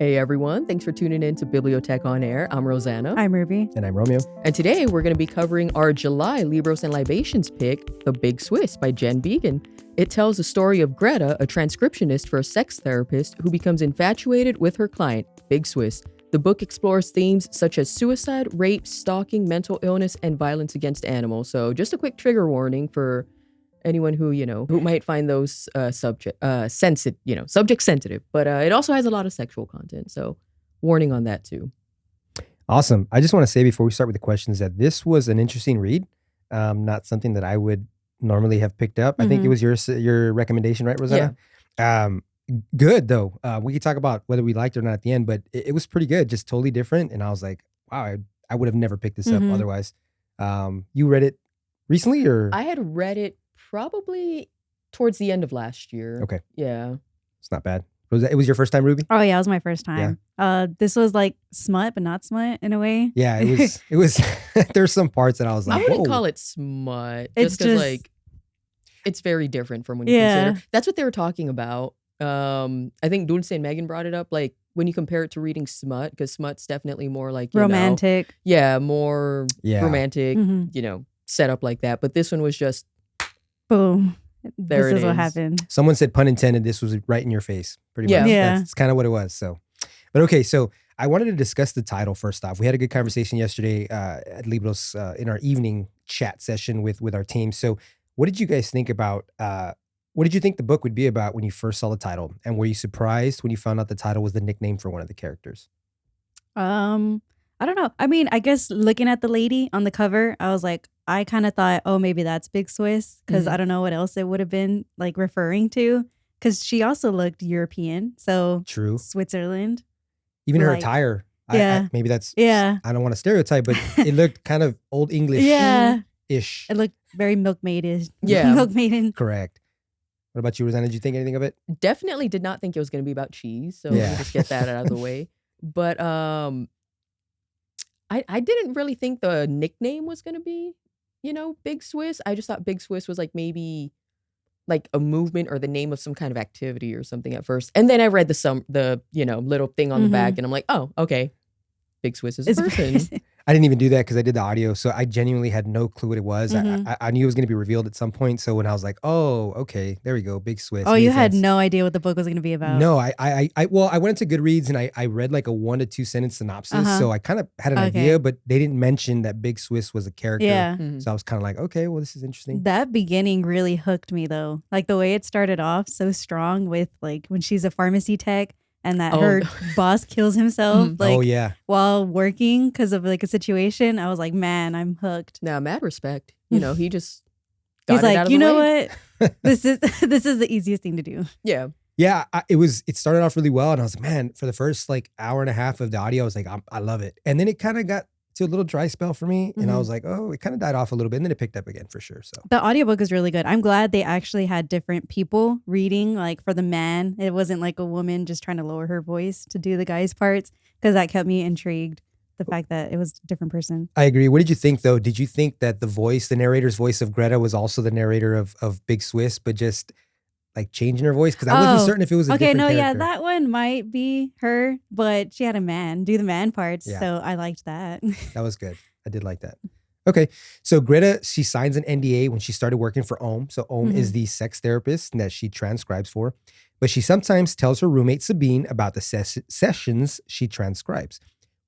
Hey everyone, thanks for tuning in to BiblioTech on Air. I'm Rosanna. I'm Ruby. And I'm Romeo. And today we're going to be covering our July Libros and Libations pick, The Big Swiss by Jen Beagin. It tells the story of Greta, a transcriptionist for a sex therapist who becomes infatuated with her client, Big Swiss. The book explores themes such as suicide, rape, stalking, mental illness, and violence against animals. So just a quick trigger warning for anyone who might find those subject sensitive, but it also has a lot of sexual content, so warning on that too. Awesome. I just want to say before we start with the questions that this was an interesting read, not something that I would normally have picked up. I think it was your recommendation, right, Rosanna? Yeah. Good though. We could talk about whether we liked it or not at the end, but it was pretty good, just totally different. And I was like, wow, I would have never picked this up otherwise. You read it recently, or? I had read it probably towards the end of last year. Okay. Yeah. It's not bad. It was your first time, Ruby? Oh yeah, it was my first time. Yeah. This was like smut, but not smut in a way. Yeah, it was there's some parts that I was like, I wouldn't whoa. call it smut. It's just like it's very different from when you consider. That's what they were talking about. I think Dulce and Megan brought it up, like when you compare it to reading smut, because smut's definitely more like romantic. More romantic, set up like that. But this one was just boom. This is what happened. Someone said, pun intended, this was right in your face, pretty much. Yeah. That's kind of what it was. So, but okay, so I wanted to discuss the title first off. We had a good conversation yesterday at Libros in our evening chat session with our team. So what did you guys think about, what did you think the book would be about when you first saw the title? And were you surprised when you found out the title was the nickname for one of the characters? I don't know. I mean, I guess looking at the lady on the cover, I was like, I kind of thought, oh, maybe that's Big Swiss, because I don't know what else it would have been like referring to, because she also looked European. So true. Switzerland. Even her attire. Yeah. Maybe that's, I don't want to stereotype, but it looked kind of old English ish. It looked very milkmaiden. Yeah. Milkmaiden. Correct. What about you, Rosanna? Did you think anything of it? Definitely did not think it was going to be about cheese. So let me just get that out of the way. But I didn't really think the nickname was going to be, Big Swiss. I just thought Big Swiss was like maybe like a movement or the name of some kind of activity or something at first. And then I read the little thing on the back and I'm like, oh, okay. Big Swiss is a person. I didn't even do that because I did the audio. So I genuinely had no clue what it was. I knew it was going to be revealed at some point. So when I was like, oh, okay, there we go. Big Swiss. Oh, you had no idea what the book was going to be about. No, I went into Goodreads and I read like a 1 to 2 sentence synopsis. So I kind of had an idea, but they didn't mention that Big Swiss was a character. Yeah. So I was kind of like, okay, well, this is interesting. That beginning really hooked me though. Like the way it started off so strong with like when she's a pharmacy tech. And that her boss kills himself while working because of like a situation. I was like, man, I'm hooked. Now, mad respect. He just he's like, you know what? This is the easiest thing to do. Yeah. Yeah, it started off really well. And I was like, man, for the first like hour and a half of the audio, I was like, I love it. And then it kind of got to a little dry spell for me. And I was like, oh, it kind of died off a little bit. And then it picked up again for sure. So the audiobook is really good. I'm glad they actually had different people reading. Like for the man, it wasn't like a woman just trying to lower her voice to do the guy's parts, because that kept me intrigued. The fact that it was a different person. I agree. What did you think though? Did you think that the narrator's voice of Greta was also the narrator of Big Swiss, but just like changing her voice? Because I wasn't certain if it was a different character. Yeah, that one might be her, but she had a man do the man parts. Yeah. So I liked that. That was good. I did like that. Okay. So Greta, she signs an NDA when she started working for Ohm. So Ohm is the sex therapist that she transcribes for. But she sometimes tells her roommate Sabine about the sessions she transcribes.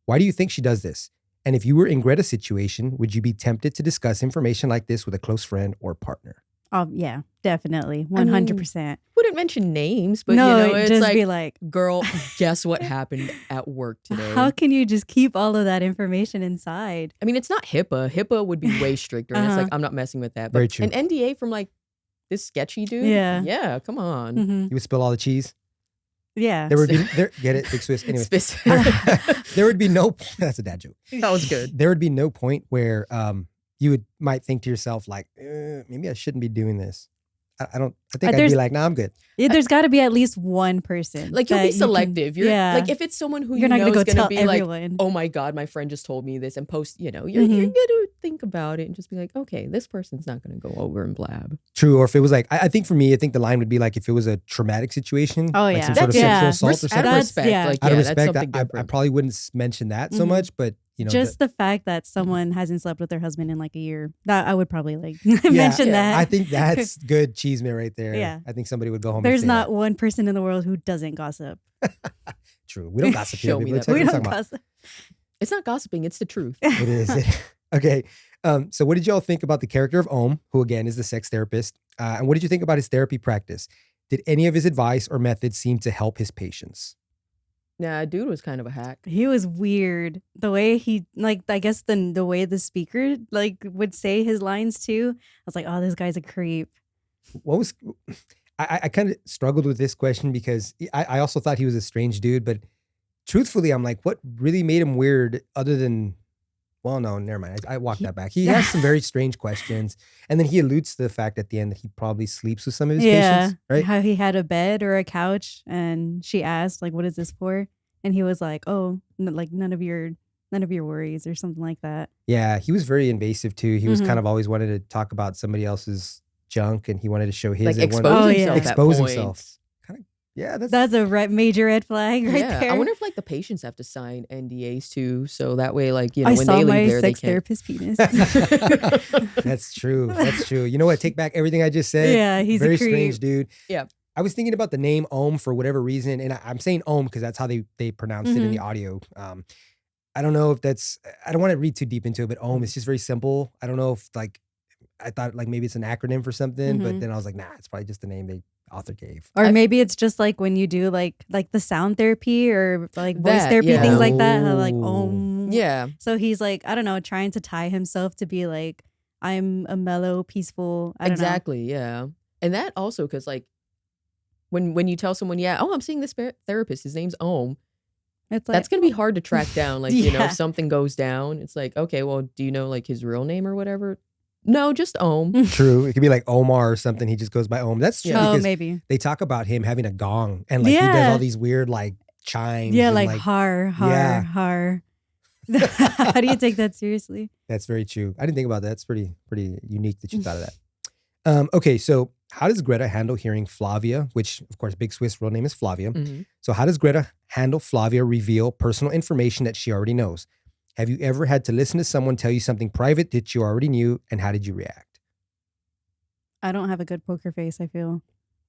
Why do you think she does this? And if you were in Greta's situation, would you be tempted to discuss information like this with a close friend or partner? Oh, yeah, definitely. 100%. Wouldn't mention names, but it's just like, be like, girl, guess what happened at work today? How can you just keep all of that information inside? I mean, it's not HIPAA. HIPAA would be way stricter. And it's like, I'm not messing with that. But very true. An NDA from like this sketchy dude? Yeah, come on. You would spill all the cheese? Yeah. There would be, get it, Big Swiss. Anyway, there would be no, that's a dad joke. That was good. There would be no point where you might think to yourself like, maybe I shouldn't be doing this. I don't. I think I'd There's- be like, nah, I'm good. Yeah, there's got to be at least one person. Like, you'll that be you can- selective. You're yeah. like, if it's someone who You're you not know gonna go is going to tell be everyone. like, oh my God, my friend just told me this, and post, you're going Mhm. to think about it and just be like, okay, this person's not going to go over and blab. True. Or if it was like, I think for me, I think the line would be like, if it was a traumatic situation, Oh, like yeah. some sort of That's- sexual yeah. assault or Out of something. That's- respect. yeah. Like, Out of that's respect, something I different. probably wouldn't mention that so Mhm. much, but you know, Just the fact that someone hasn't slept with their husband in like a year, that I would probably like Yeah. mention Yeah. that. I think that's good cheeseman right there. Yeah. I think somebody would go home. There's and say not one person in the world who doesn't gossip. that. True. We don't gossip here. Show me Bibliotech. that. What We are you don't talking about? gossip. It's not gossiping. It's the truth. It is. Okay. So what did y'all think about the character of Ohm, who again is the sex therapist? And what did you think about his therapy practice? Did any of his advice or methods seem to help his patients? Nah, dude was kind of a hack. He was weird. The way he like, I guess the way the speaker like would say his lines too. I was like, oh, this guy's a creep. What was I kind of struggled with this question because I also thought he was a strange dude, but truthfully, I'm like, what really made him weird other than, well, no, never mind. I walked that back. He has some very strange questions. And then he alludes to the fact at the end that he probably sleeps with some of his patients, right? How he had a bed or a couch, and she asked like, "What is this for?" And he was like, "Oh, like none of your worries" or something like that. Yeah, he was very invasive too. He was Mhm. kind of always wanted to talk about somebody else's junk and he wanted to show his. Like, and expose wanted- Oh, himself. yeah. At Expose points. himself. Yeah, That's a major red flag right Yeah, there. I wonder if like the patients have to sign NDAs too, so that way, like, I when saw they my leave there, sex they can't. therapist penis. That's true. That's true. You know what? Take back everything I just said. Yeah, he's Very a creep. strange dude. Yeah. I was thinking about the name Ohm for whatever reason, and I'm saying Ohm because that's how they pronounced it in the Mm-hmm. audio. I don't know if that's. I don't want to read too deep into it, but Ohm is just very simple. I don't know if like I thought like maybe it's an acronym for something, but Mhm. then I was like, nah, it's probably just the name the author gave. Or maybe it's just like when you do like the sound therapy or like voice That, therapy, yeah. things like that. How like Oh. Yeah, So he's like, I don't know, trying to tie himself to be like, I'm a mellow, peaceful. I don't know. exactly. Yeah, and that also because like when you tell someone, yeah, oh, I'm seeing this therapist, his name's Ohm. It's like That's gonna be hard to track down. Like, Yeah. if something goes down, it's like, okay, well, do you know like his real name or whatever? No, just Ohm. True. It could be like Omar or something. He just goes by Ohm. That's true oh, because maybe. they talk about him having a gong and like he does Yeah. all these weird like chimes. Yeah, and, like har, yeah. har. How do you take that seriously? That's very true. I didn't think about that. That's pretty unique that you thought of that. Okay, so how does Greta handle hearing Flavia, which of course Big Swiss' real name is Flavia. Mhm. So how does Greta handle Flavia reveal personal information that she already knows? Have you ever had to listen to someone tell you something private that you already knew, and how did you react? I don't have a good poker face, I feel.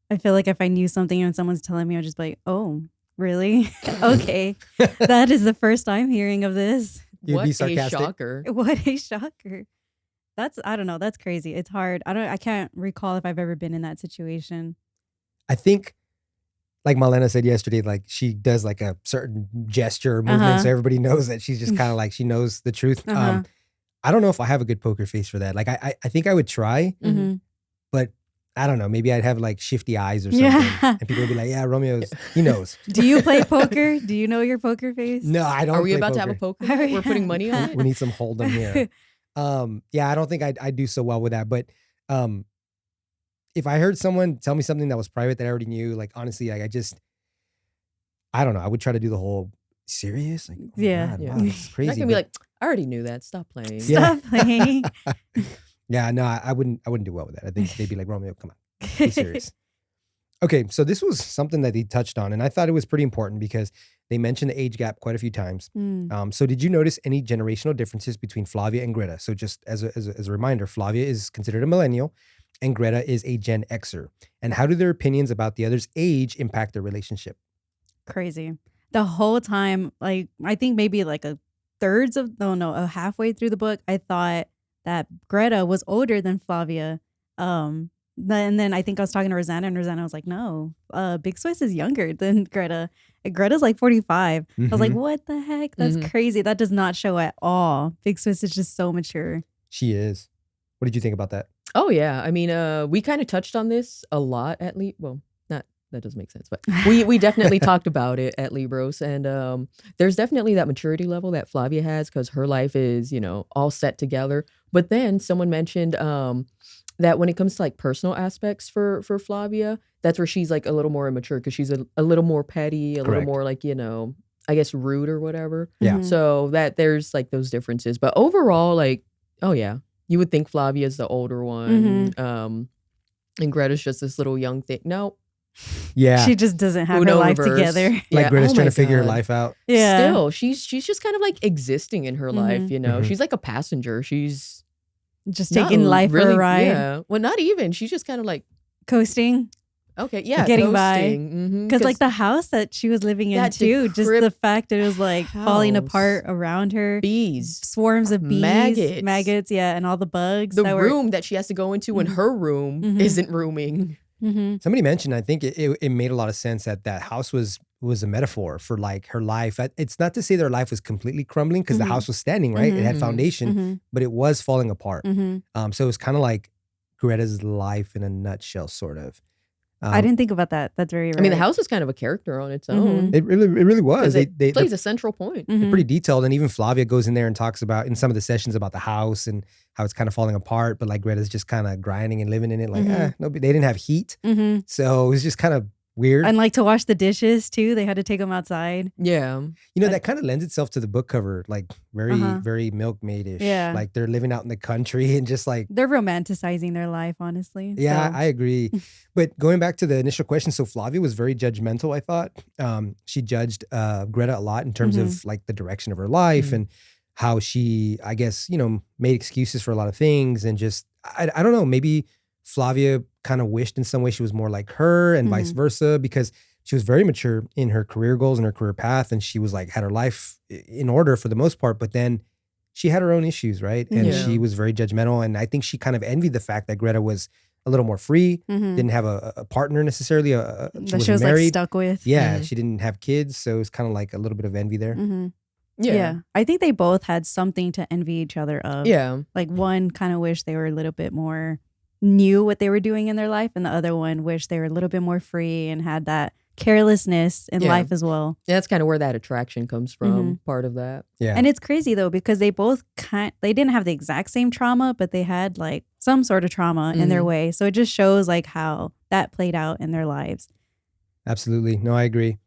I feel like if I knew something and someone's telling me, I'd just be like, oh, really? Okay. That is the first time hearing of this. You'd What be a sarcastic. shocker. What a shocker. I don't know. That's crazy. It's hard. I can't recall if I've ever been in that situation. I think, like Malena said yesterday, like she does like a certain gesture or movement, Uh-huh. so everybody knows that she's just kind of like she knows the truth. Uh-huh. I don't know if I have a good poker face for that. Like I think I would try, Mhm. but I don't know. Maybe I'd have like shifty eyes or something, Yeah. and people would be like, "Yeah, Romeo's he knows." Do you play poker? Do you know your poker face? No, I don't. Are we play about to have a poker. poker? We're putting money on it. We need some hold'em here. Yeah, I don't think I'd do so well with that. But if I heard someone tell me something that was private that I already knew, like honestly, like I don't know. I would try to do the whole serious. Like, oh my Yeah. God, Yeah. wow, this is Not crazy. gonna be but- like, I already knew that. Stop playing. Yeah. Stop playing. yeah, no, I wouldn't do well with that. I think they'd be like, Romeo, come on, be serious. Okay, so this was something that they touched on, and I thought it was pretty important because they mentioned the age gap quite a few times. Mm. So did you notice any generational differences between Flavia and Greta? So just as a reminder, Flavia is considered a millennial and Greta is a Gen Xer. And how do their opinions about the other's age impact their relationship? Crazy. The whole time, like I think maybe like a halfway through the book, I thought that Greta was older than Flavia. And then I think I was talking to Rosanna, and Rosanna was like, no, Big Swiss is younger than Greta. And Greta's like 45. I was like, Mhm. what the heck? That's Mhm. crazy. That does not show at all. Big Swiss is just so mature. She is. What did you think about that? Oh yeah. I mean, we kind of touched on this a lot at least. Well, not that doesn't make sense, but we definitely talked about it at Libros, and there's definitely that maturity level that Flavia has because her life is all set together, But then someone mentioned that when it comes to like personal aspects for Flavia, that's where she's like a little more immature because she's a little more petty, a little Correct. more like, I guess rude or whatever. Yeah. Mhm. So that there's like those differences. But overall, like, oh yeah, you would think Flavia's the older one. And Greta's just this little young thing. No, Yeah. She just doesn't have her Uno life reverse. together. Like Yeah, Greta's oh trying my to figure her God. life out. Yeah. Still, she's just kind of like existing in her life, Mhm. She's like a passenger. She's Just not taking life for really, a ride. Yeah. Well, not even. She's just kind of like, Coasting. okay, yeah, Getting by. coasting. Because like the house that she was living in that too, just the decrepit fact that it was like falling house. apart around her. bees, Swarms of bees, maggots, yeah, and all the bugs. the that room that she has to go into when Mhm. her room Mhm. isn't rooming. Somebody mentioned, I think it made a lot of sense that house was a metaphor for like her life. It's not to say their life was completely crumbling because the house was standing, right? It had Mhm. foundation, but it was falling apart. So it was kind of like Greta's life in a nutshell, sort of. I didn't think about that. That's very right. I mean, the house is kind of a character on its own. It really was. It They're plays a central point. pretty detailed, and even Flavia goes in there and talks about in some of the sessions about the house and how it's kind of falling apart, but like Greta's just kind of grinding and living in it. Like, no, they didn't have heat, so it was just kind of weird. And like to wash the dishes too. They had to take them outside. Yeah. That kind of lends itself to the book cover, like very, very milkmaid-ish. Yeah. Like they're living out in the country and just like. They're romanticizing their life, honestly. Yeah, So. I agree. But going back to the initial question, so Flavia was very judgmental, I thought. She judged Greta a lot in terms of like the direction of her life and how she, I guess, made excuses for a lot of things and just, I don't know, maybe Flavia kind of wished in some way she was more like her and vice versa, because she was very mature in her career goals and her career path. And she was like, had her life in order for the most part, but then she had her own issues, right? And she was very judgmental. And I think she kind of envied the fact that Greta was a little more free, didn't have a partner necessarily. She was married. like stuck with. Yeah, she didn't have kids. So it was kind of like a little bit of envy there. Yeah. I think they both had something to envy each other of. Yeah. Like one kind of wished they were a little bit more knew what they were doing in their life, and the other one wished they were a little bit more free and had that carelessness in life as well. Yeah, that's kind of where that attraction comes from, part of that. Yeah. And it's crazy though, because they both they didn't have the exact same trauma, but they had like some sort of trauma in their way. So it just shows like how that played out in their lives. Absolutely. No, I agree.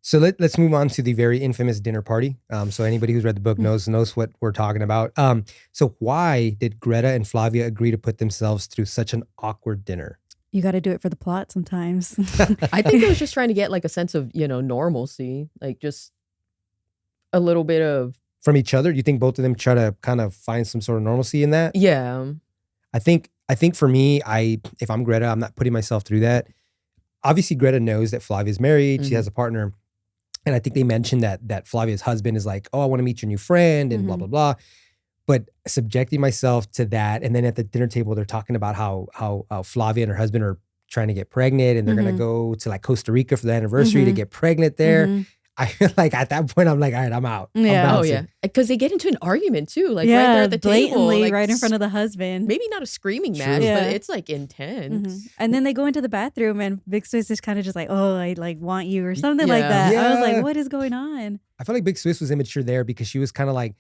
So let's move on to the very infamous dinner party. So anybody who's read the book knows what we're talking about. So why did Greta and Flavia agree to put themselves through such an awkward dinner? You got to do it for the plot sometimes. I think it was just trying to get like a sense of, normalcy, like just a little bit of. From each other? Do you think both of them try to kind of find some sort of normalcy in that? Yeah. I think for me, if I'm Greta, I'm not putting myself through that. Obviously, Greta knows that Flavia's married. She has a partner. And I think they mentioned that Flavia's husband is like, oh, I want to meet your new friend and blah, blah, blah. But subjecting myself to that. And then at the dinner table, they're talking about how Flavia and her husband are trying to get pregnant and they're going to go to like Costa Rica for the anniversary to get pregnant there. I feel like at that point, I'm like, all right, I'm out. Yeah. Oh, yeah. Because they get into an argument too. Like right there at the blatantly, table. Like, right in front of the husband. Maybe not a screaming match, but it's like intense. And then they go into the bathroom and Big Swiss is kind of just like, oh, I like want you or something like that. I was like, what is going on? I feel like Big Swiss was immature there because she was kind of like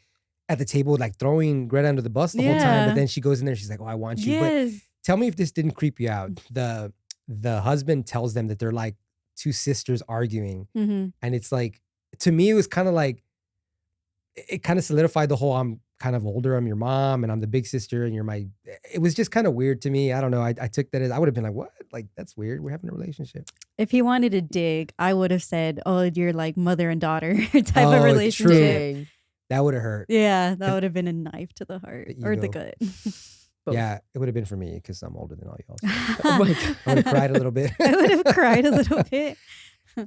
at the table, like throwing Greta under the bus the whole time. But then she goes in there, she's like, oh, I want you. But tell me if this didn't creep you out. The husband tells them that they're like two sisters arguing. And it's like, to me, it was kind of like, it kind of solidified the whole, I'm kind of older, I'm your mom, and I'm the big sister, and you're my, it was just kind of weird to me. I don't know. I took that as, I would have been like, what? Like, that's weird. We're having a relationship. If he wanted to dig, I would have said, oh, you're like mother and daughter type of relationship. True. That would have hurt. Yeah, that would have been a knife to the heart or the gut. Yeah, it would have been for me because I'm older than all y'all. Oh my God. I would have cried a little bit. I would have cried a little bit.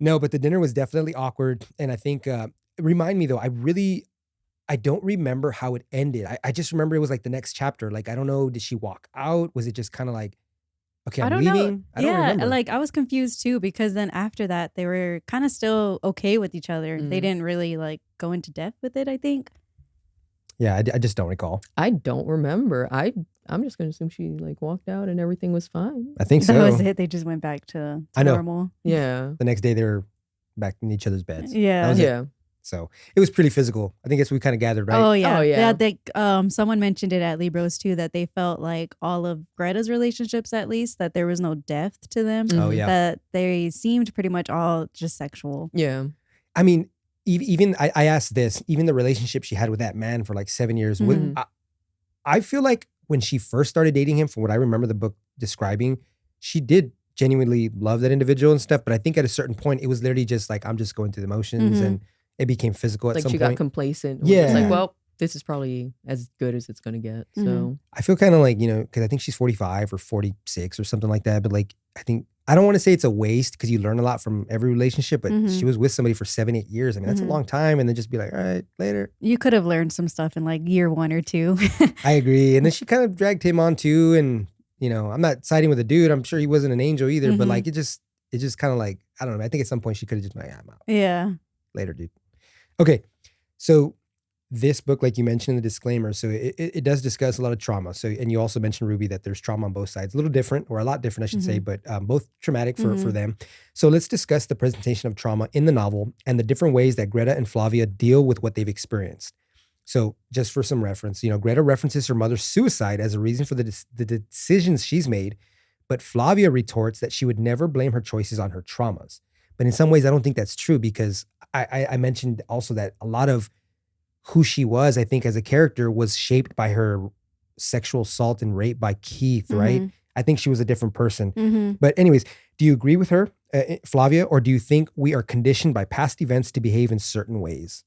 No, but the dinner was definitely awkward. And I think, remind me though, I don't remember how it ended. I just remember it was like the next chapter. Like, I don't know, did she walk out? Was it just kind of like, okay, I'm leaving? I don't remember. Like I was confused too, because then after that, they were kind of still okay with each other. They didn't really like go into depth with it, I think. Yeah, I just don't recall. I don't remember. I'm just going to assume she like walked out and everything was fine. I think so. That was it. They just went back to normal. Yeah. The next day they were back in each other's beds. Yeah. That was yeah. it. So it was pretty physical. I think that's what we kind of gathered, right? Oh yeah, Oh, yeah. They someone mentioned it at Libros too, that they felt like all of Greta's relationships, at least, that there was no depth to them. Oh yeah. That they seemed pretty much all just sexual. Yeah. I mean, even I asked this, even the relationship she had with that man for like 7 years. I feel like when she first started dating him, from what I remember the book describing, she did genuinely love that individual and stuff. But I think at a certain point, it was literally just like, I'm just going through the motions, and it became physical at Like some she point. got complacent. Yeah. It's like, well, this is probably as good as it's going to get. So I feel kind of like, because I think she's 45 or 46 or something like that. But like, I don't want to say it's a waste, because you learn a lot from every relationship, but she was with somebody for 7-8 years. I mean, that's a long time. And then just be like, all right, later. You could have learned some stuff in like year 1 or 2. I agree. And then she kind of dragged him on too. And, I'm not siding with the dude. I'm sure he wasn't an angel either, but like, it just kind of like, I don't know. I think at some point she could have just been like, I'm out. Yeah. Later, dude. Okay. So this book, like you mentioned in the disclaimer, so it does discuss a lot of trauma. So, and you also mentioned, Ruby, that there's trauma on both sides, a little different, or a lot different, I should say, but both traumatic for them. So let's discuss the presentation of trauma in the novel and the different ways that Greta and Flavia deal with what they've experienced. So just for some reference, Greta references her mother's suicide as a reason for the decisions she's made, but Flavia retorts that she would never blame her choices on her traumas. But in some ways, I don't think that's true, because I mentioned also that a lot of who she was, I think, as a character was shaped by her sexual assault and rape by Keith, right? I think she was a different person. But anyways, do you agree with her, Flavia, or do you think we are conditioned by past events to behave in certain ways?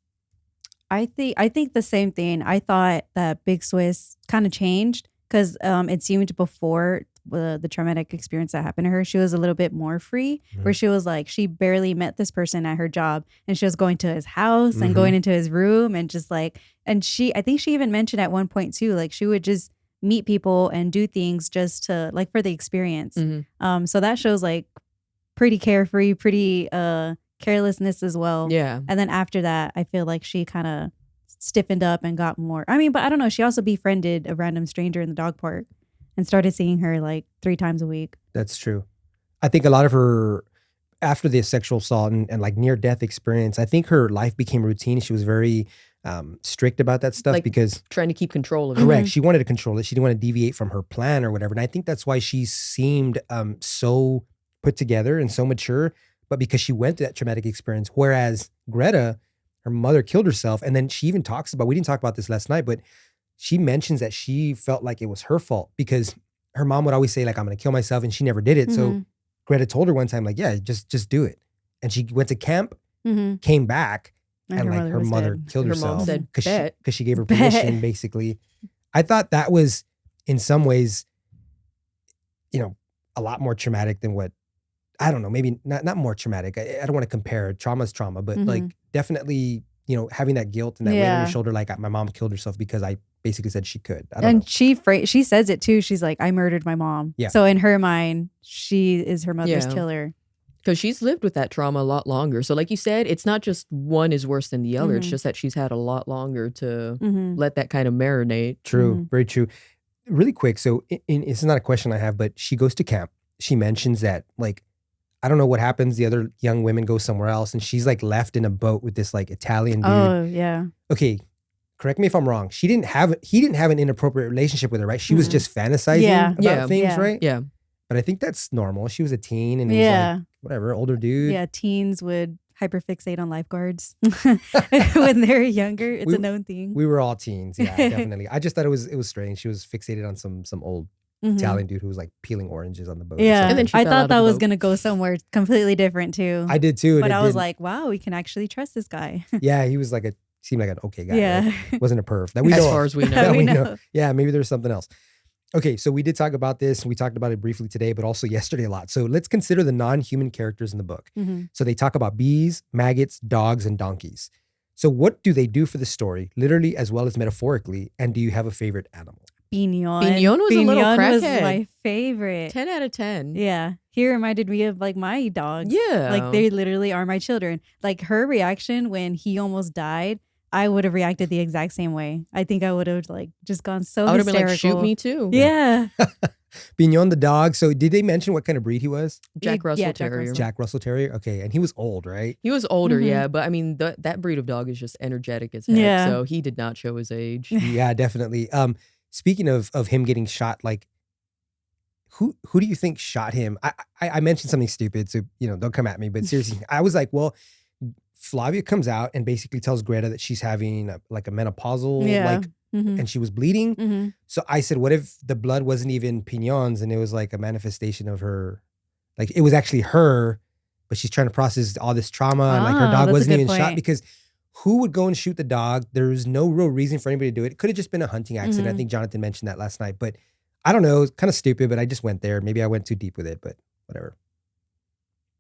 I think the same thing. I thought that Big Swiss kind of changed, because it seemed before the traumatic experience that happened to her, she was a little bit more free, where she was like, she barely met this person at her job, and she was going to his house and going into his room, and just like, and I think she even mentioned at one point too, like she would just meet people and do things just to like for the experience. So that shows like pretty carefree, pretty carelessness as well. yeah. And then after that, I feel like she kind of stiffened up and got more. I mean, but I don't know. She also befriended a random stranger in the dog park and started seeing her like 3 times a week. That's true. I think a lot of her, after the sexual assault and like near-death experience, I think her life became routine. She was very strict about that stuff, Like because trying to keep control of it. correct. She wanted to control it. She didn't want to deviate from her plan or whatever. And I think that's why she seemed so put together and so mature, but because she went through that traumatic experience. Whereas Greta, her mother killed herself. And then she even talks about, we didn't talk about this last night, but she mentions that she felt like it was her fault, because her mom would always say like, I'm going to kill myself. And she never did it. So Greta told her one time, like, yeah, just do it. And she went to camp, came back, and like her mother killed Her herself mom said, because she gave her permission, basically. I thought that was in some ways, a lot more traumatic than what, I don't know, maybe not more traumatic. I don't want to compare. Trauma's trauma, but like definitely, having that guilt and that weight on your shoulder, like my mom killed herself because I basically said she could. I don't know. She says it too. She's like, I murdered my mom. Yeah. So in her mind, she is her mother's killer. Because she's lived with that trauma a lot longer. So like you said, it's not just one is worse than the other. It's just that she's had a lot longer to let that kind of marinate. True. Very true. Really quick. So it's not a question I have, but she goes to camp. She mentions that like, I don't know what happens. The other young women go somewhere else, and she's like left in a boat with this like Italian dude. Oh yeah. Okay. Correct me if I'm wrong. He didn't have an inappropriate relationship with her, right? She was just fantasizing about things, right? Yeah. But I think that's normal. She was a teen, and he was like, whatever, older dude. Yeah, teens would hyperfixate on lifeguards when they're younger. It's a known thing. We were all teens, yeah, definitely. I just thought it was strange. She was fixated on some old Italian dude who was like peeling oranges on the boat. Yeah, and then she I fell thought out that of the was boat. gonna go somewhere completely different too. I did too. But I was like, wow, we can actually trust this guy. Yeah, he was like seemed like an okay guy. Yeah, right? Wasn't a perv. That we As know far of. as we know. That we know. Yeah, maybe there's something else. Okay, so we did talk about this. We talked about it briefly today, but also yesterday a lot. So let's consider the non-human characters in the book. So they talk about bees, maggots, dogs, and donkeys. So what do they do for the story, literally as well as metaphorically? And do you have a favorite animal? Bignon. Bignon was a little was crackhead. my favorite. 10 out of 10. Yeah. He reminded me of like my dogs. Yeah. Like they literally are my children. Like her reaction when he almost died, I would have reacted the exact same way. I think I would have like just gone so I would have hysterical. been like, shoot me too. Yeah. Pignon the dog. So did they mention what kind of breed he was? Jack Russell Jack Terrier. Russell. Jack Russell Terrier. Okay, and he was old, right? He was older, Mhm. yeah, but I mean that breed of dog is just energetic as heck. Yeah. So he did not show his age. Yeah, definitely. Speaking of him getting shot, like who do you think shot him? I mentioned something stupid, so don't come at me. But seriously, I was like, well, Flavia comes out and basically tells Greta that she's having a menopausal Yeah. and she was bleeding. Mm-hmm. So I said, what if the blood wasn't even Pignon's and it was like a manifestation of her, like it was actually her, but she's trying to process all this trauma and like her Oh, dog that's a wasn't good even shot point. because who would go and shoot the dog? There's no real reason for anybody to do it. It could have just been a hunting accident. I Mhm. think Jonathan mentioned that last night, but I don't know. It's kind of stupid, but I just went there. Maybe I went too deep with it, but whatever.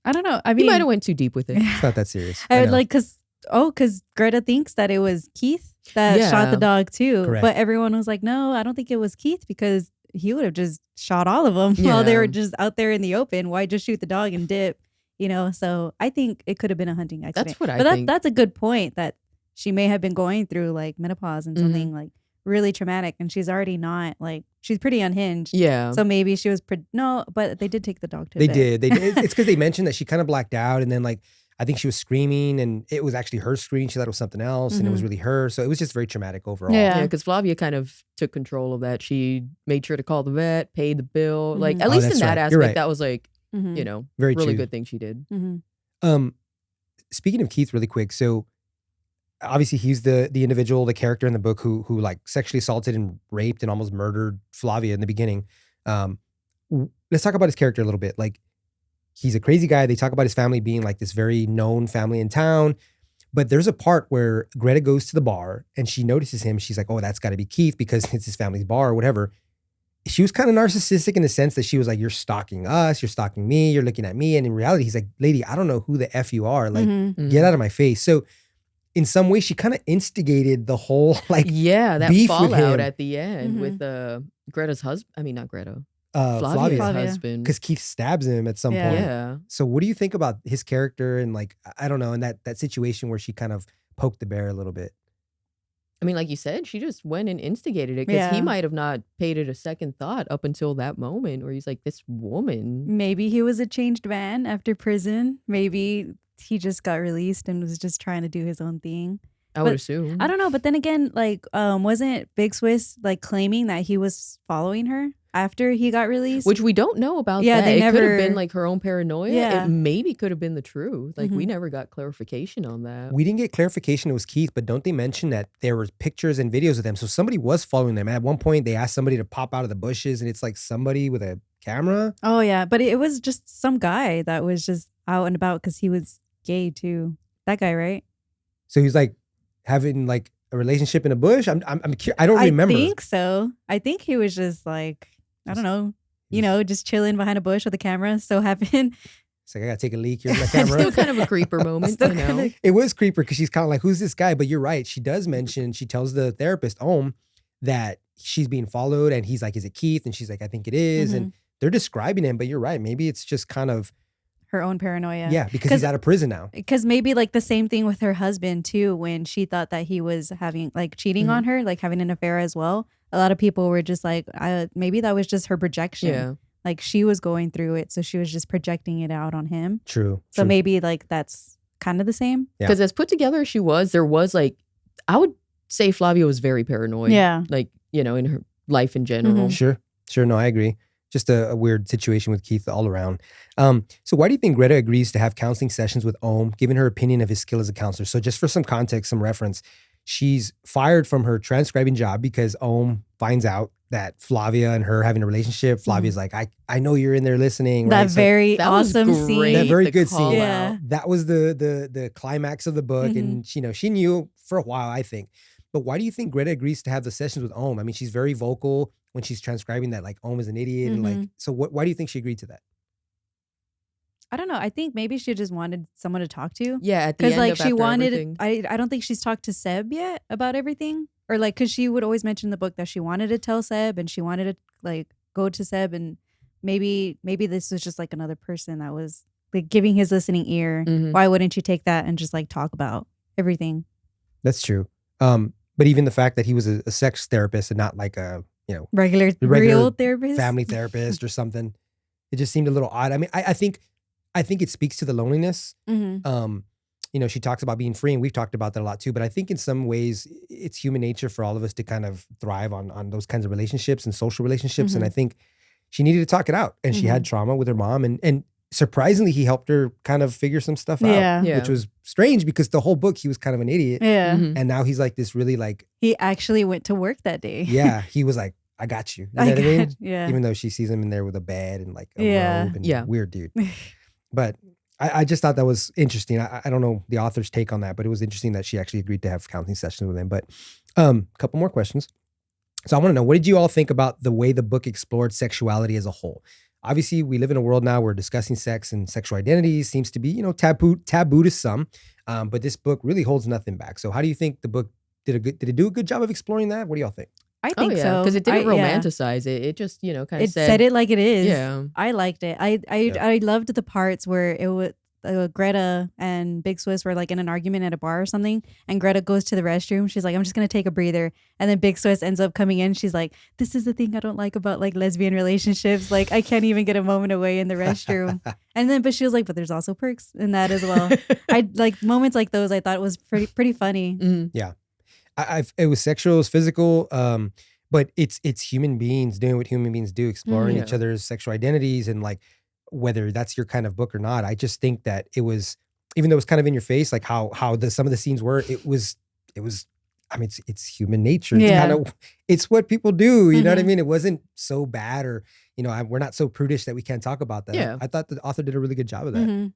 I don't know. I He mean, might have went too deep with it. It's not that serious. I I would know. like because Greta thinks that it was Keith that shot Yeah. the dog too, Correct. but everyone was like, no, I don't think it was Keith because he would have just shot all of them while they Yeah. were just out there in the open. Why just shoot the dog and dip? So I think it could have been a hunting accident. That's what I but think. That's a good point that she may have been going through like menopause and something like really traumatic, and she's already not like she's pretty unhinged. Yeah. So maybe she was no, but they did take the dog to They bed. did. It's because they mentioned that she kind of blacked out, and then like I think she was screaming, and it was actually her screaming. She thought it was something else, and it was really her. So it was just very traumatic overall. Yeah. Yeah, because Flavia kind of took control of that. She made sure to call the vet, pay the bill. Like Mhm. at Oh, least in that's that right. You're aspect, right. that was like Mhm. Very really true. good thing she did. Mhm. Speaking of Keith, really quick. So obviously he's the individual, the character in the book who like sexually assaulted and raped and almost murdered Flavia in the beginning. Let's talk about his character a little bit. Like he's a crazy guy. They talk about his family being like this very known family in town. But there's a part where Greta goes to the bar and she notices him. She's like, oh, that's got to be Keith because it's his family's bar or whatever. She was kind of narcissistic in the sense that she was like, you're stalking us, you're stalking me, you're looking at me. And in reality, he's like, lady, I don't know who the F you are. Like, Mhm. get out of my face. So in some way, she kind of instigated the whole like Yeah, that beef with fallout him. at the end with Greta's husband. I mean, not Greta. Flavia. Flavia. husband. Because Keith stabs him at some Yeah. point. Yeah. So what do you think about his character and like, I don't know, in that situation where she kind of poked the bear a little bit? I mean, like you said, she just went and instigated it because he Yeah. might have not paid it a second thought up until that moment where he's like, this woman. Maybe he was a changed man after prison. Maybe he just got released and was just trying to do his own thing. I would But assume. I don't know, but then again, like, wasn't Big Swiss like claiming that he was following her after he got released? Which we don't know about Yeah, that. they It could have never- been like her own paranoia. Yeah. It maybe could have been the truth. Like we Mhm. never got clarification on that. We didn't get clarification it was Keith, but don't they mention that there were pictures and videos of them? So somebody was following them. At one point, they asked somebody to pop out of the bushes and it's like somebody with a camera. Oh yeah, but it was just some guy that was just out and about because he was gay too. That guy, right? So he's like having like a relationship in a bush. I'm I don't remember. I think so. I think he was just like, I don't know, just chilling behind a bush with a camera. So happened. It's like, I gotta take a leak. Here's my Still camera. kind of a creeper moment, Still you know? kinda- It was creeper because she's kind of like, who's this guy? But you're right. She does mention, she tells the therapist, that she's being followed. And he's like, is it Keith? And she's like, I think it is. And they're describing him, but you're right. Maybe it's just kind of, Her own paranoia. yeah, because he's out of prison now. Because maybe like the same thing with her husband too, when she thought that he was having like cheating on her, like having an affair as well. A lot of people were just like, maybe that was just her projection. Yeah. Like she was going through it, so she was just projecting it out on him. True. So true. maybe like that's kind of the same. Yeah. Because as put together as she was, there was like, I would say Flavia was very paranoid. Yeah. Like, in her life in general. Sure. No, I agree. Just a weird situation with Keith all around. So why do you think Greta agrees to have counseling sessions with Ohm, given her opinion of his skill as a counselor? So just for some context, some reference, she's fired from her transcribing job because Ohm finds out that Flavia and her having a relationship. Flavia's like, I know you're in there listening. That right? So very that was awesome great, scene. That very the good scene. call Yeah. out. that was the climax of the book. And she knew for a while, I think. But why do you think Greta agrees to have the sessions with Ohm? I mean, she's very vocal when she's transcribing that like Ohm is an idiot. And like, so why do you think she agreed to that? I don't know. I think maybe she just wanted someone to talk to. Yeah, at the Because end like of she after wanted, everything. I don't think she's talked to Seb yet about everything, or like because she would always mention in the book that she wanted to tell Seb and she wanted to like go to Seb, and maybe this was just like another person that was like giving his listening ear. Mhm. Why wouldn't you take that and just like talk about everything? That's true. But even the fact that he was a sex therapist and not like a regular real therapist, family therapist or something. It just seemed a little odd. I mean, I think it speaks to the loneliness. She talks about being free, and we've talked about that a lot too. But I think in some ways it's human nature for all of us to kind of thrive on those kinds of relationships and social relationships. And I think she needed to talk it out, and she had trauma with her mom, and surprisingly, he helped her kind of figure some stuff out, which was strange because the whole book he was kind of an idiot. Yeah. And now he's like this really like, he actually went to work that day. Yeah. He was like, I got you. You know what I mean? Yeah. Even though she sees him in there with a bed and like a robe and weird dude. But I just thought that was interesting. I don't know the author's take on that, but it was interesting that she actually agreed to have counseling sessions with him. But a couple more questions. So I want to know, what did you all think about the way the book explored sexuality as a whole? Obviously, we live in a world now where discussing sex and sexual identities seems to be, taboo to some. But this book really holds nothing back. So how do you think the book did it do a good job of exploring that? What do y'all think? I think so. Because it didn't romanticize it. It just, kind of said it like it is. Yeah. I liked it. I loved the parts where it was Greta and Big Swiss were like in an argument at a bar or something, and Greta goes to the restroom. She's like, I'm just gonna take a breather, and then Big Swiss ends up coming in. She's like, this is the thing I don't like about like lesbian relationships. Like, I can't even get a moment away in the restroom. But she was like, but there's also perks in that as well. I like moments like those. I thought it was pretty funny. Yeah, it was sexual, it was physical, but it's human beings doing what human beings do, exploring each other's sexual identities, and like, whether that's your kind of book or not. I just think that it was, even though it was kind of in your face, like how some of the scenes were, it was, I mean, it's human nature. It's what people do. You know what I mean? It wasn't so bad, or, we're not so prudish that we can't talk about that. Yeah. I thought the author did a really good job of that.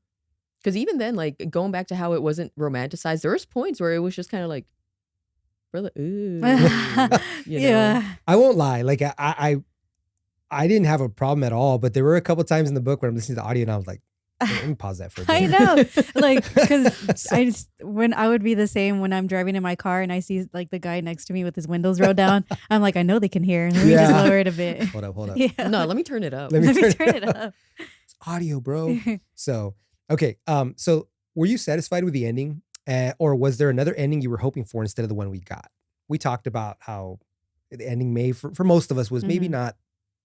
Because even then, like, going back to how it wasn't romanticized, there was points where it was just kind of like, brother, ooh. Yeah. I won't lie. Like, I didn't have a problem at all, but there were a couple times in the book where I'm listening to the audio and I was like, let me pause that for a bit. I know. Like, because when I would be the same when I'm driving in my car and I see like the guy next to me with his windows rolled down, I'm like, I know they can hear. Let me just lower it a bit. Hold up. Yeah. No, let me turn it up. Let me turn it up. It's audio, bro. So, okay. So were you satisfied with the ending? Or was there another ending you were hoping for instead of the one we got? We talked about how the ending for most of us was maybe not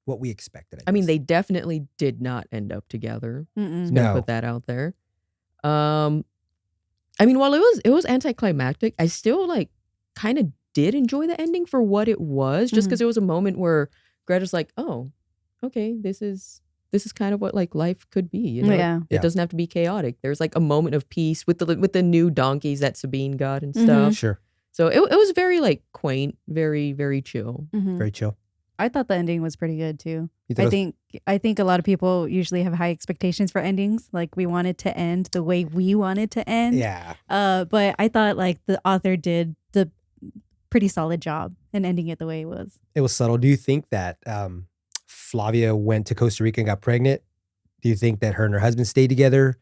what we expected. I mean, they definitely did not end up together. Just gonna put that out there. I mean, while it was anticlimactic, I still like kind of did enjoy the ending for what it was, just because it was a moment where Greta's like, oh, okay, this is kind of what like life could be. You know, it doesn't have to be chaotic. There's like a moment of peace with the new donkeys that Sabine got and stuff. Sure. So it was very like quaint, very, very chill. Very chill. I thought the ending was pretty good too. I think a lot of people usually have high expectations for endings. Like, we want it to end the way we want it to end. Yeah. But I thought like the author did the pretty solid job in ending it the way it was. It was subtle. Do you think that Flavia went to Costa Rica and got pregnant? Do you think that her and her husband stayed together?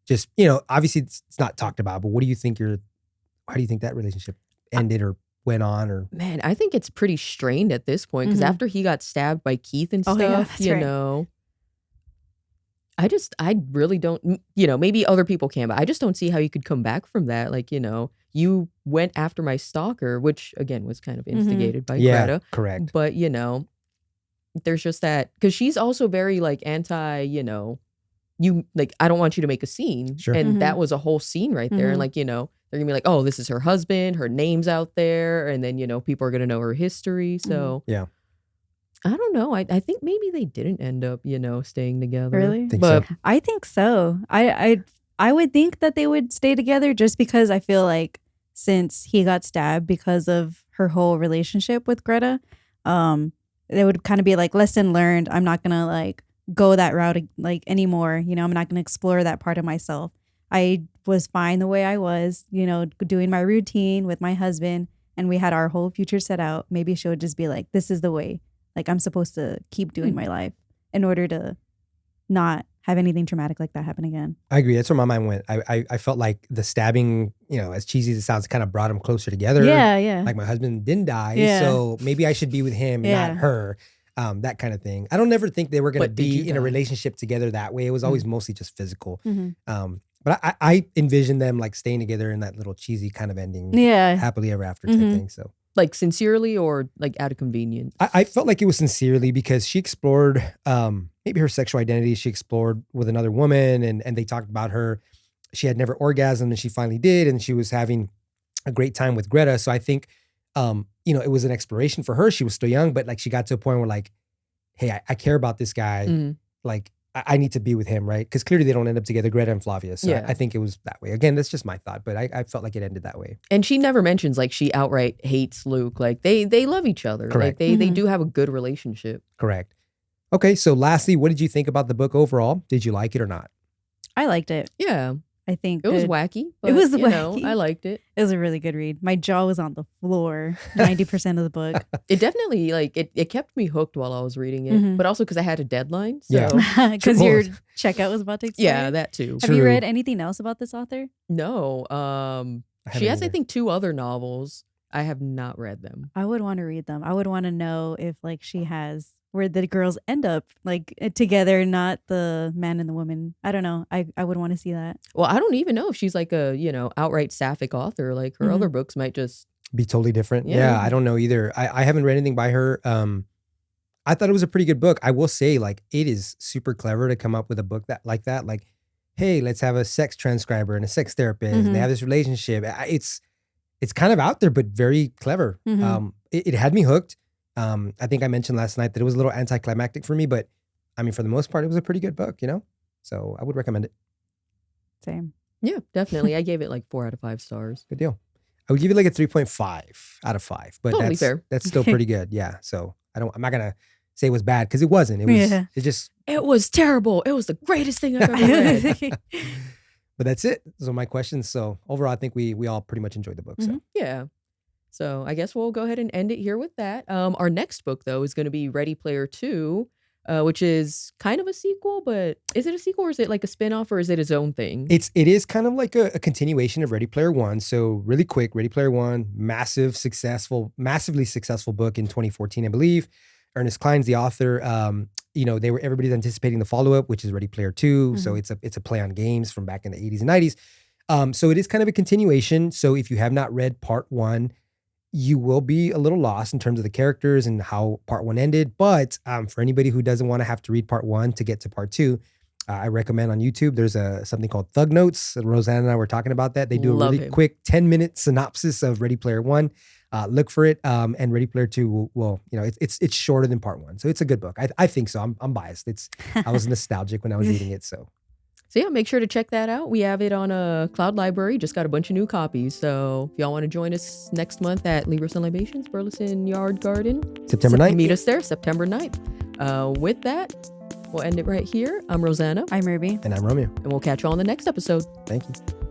Just, obviously it's not talked about, but what do you think how do you think that relationship ended or went on? Or man, I think it's pretty strained at this point, because after he got stabbed by Keith and stuff, I really don't, maybe other people can, but I just don't see how you could come back from that. Like, you went after my stalker, which again was kind of instigated by Greta. Correct. But, there's just that, because she's also very like anti, you like, I don't want you to make a scene. Sure. And that was a whole scene right there. And like, they're gonna be like, oh, this is her husband, her name's out there, and then people are gonna know her history. So yeah, I don't know. I think maybe they didn't end up staying together. Really? I think so. I would think that they would stay together, just because I feel like since he got stabbed because of her whole relationship with Greta, it would kind of be like, lesson learned. I'm not gonna like go that route like anymore. I'm not gonna explore that part of myself. I was fine the way I was, doing my routine with my husband, and we had our whole future set out. Maybe she would just be like, this is the way, like, I'm supposed to keep doing my life in order to not have anything traumatic like that happen again. I agree. That's where my mind went. I felt like the stabbing, as cheesy as it sounds, kind of brought them closer together. Yeah. Like, my husband didn't die, Yeah. so maybe I should be with him, not her. That kind of thing. I don't ever think they were going to be in a relationship together that way. It was always mostly just physical. But I envisioned them like staying together in that little cheesy kind of ending. Yeah. Happily ever after type thing. So Like sincerely or like out of convenience? I felt like it was sincerely because she explored maybe her sexual identity. She explored with another woman and they talked about her. She had never orgasmed and she finally did. And she was having a great time with Greta. So I think, it was an exploration for her. She was still young, but like she got to a point where like, hey, I care about this guy. Like I need to be with him, right? Because clearly they don't end up together, Greta and Flavia. So I think it was that way. Again, that's just my thought, but I felt like it ended that way. And she never mentions like she outright hates Luke. Like they love each other. Correct. Like they do have a good relationship. Correct. Okay, so lastly, what did you think about the book overall? Did you like it or not? I liked it. Yeah. I think it was wacky. But, it was wacky. I liked it. It was a really good read. My jaw was on the floor 90% of the book. It definitely it kept me hooked while I was reading it, but also because I had a deadline. So. Yeah, because your checkout was about to expire. Yeah, that too. Have you read anything else about this author? No. She has, I think, 2 other novels. I have not read them. I would want to read them. I would want to know if like she has where the girls end up like together, not the man and the woman. I don't know. I would want to see that. Well, I don't even know if she's like a, outright sapphic author. Like her other books might just be totally different. Yeah, I don't know either. I haven't read anything by her. I thought it was a pretty good book. I will say like it is super clever to come up with a book that. Like, hey, let's have a sex transcriber and a sex therapist and they have this relationship. It's kind of out there, but very clever. It had me hooked. I think I mentioned last night that it was a little anticlimactic for me, but I mean, for the most part, it was a pretty good book, So I would recommend it. Same. Yeah, definitely. I gave it like 4 out of 5 stars. Good deal. I would give it like a 3.5 out of 5, but totally fair. That's still pretty good. Yeah. So I'm not going to say it was bad because it wasn't. It was terrible. It was the greatest thing I've ever read. But that's it. Those are my questions. So overall, I think we all pretty much enjoyed the book. So yeah. So I guess we'll go ahead and end it here with that. Our next book, though, is going to be Ready Player 2, which is kind of a sequel, but is it a sequel or is it like a spinoff or is it its own thing? It is kind of like a continuation of Ready Player 1. So really quick, Ready Player 1, massively successful book in 2014, I believe. Ernest Cline's the author. Everybody's anticipating the follow-up, which is Ready Player 2. So it's a play on games from back in the 80s and 90s. So it is kind of a continuation. So if you have not read part 1, you will be a little lost in terms of the characters and how part 1 ended. But for anybody who doesn't want to have to read part 1 to get to part 2, I recommend on YouTube, there's something called Thug Notes. Rosanna and I were talking about that. They do a really quick 10-minute synopsis of Ready Player 1. Look for it. And Ready Player 2 will it's shorter than part 1. So it's a good book. I think so. I'm biased. I was nostalgic when I was reading it. So yeah, make sure to check that out. We have it on a cloudLibrary. Just got a bunch of new copies. So if y'all want to join us next month at Libros Libations, Burleson Yard Garden. September 9th. Meet us there, September 9th. With that, we'll end it right here. I'm Rosanna. I'm Ruby. And I'm Romeo. And we'll catch you on the next episode. Thank you.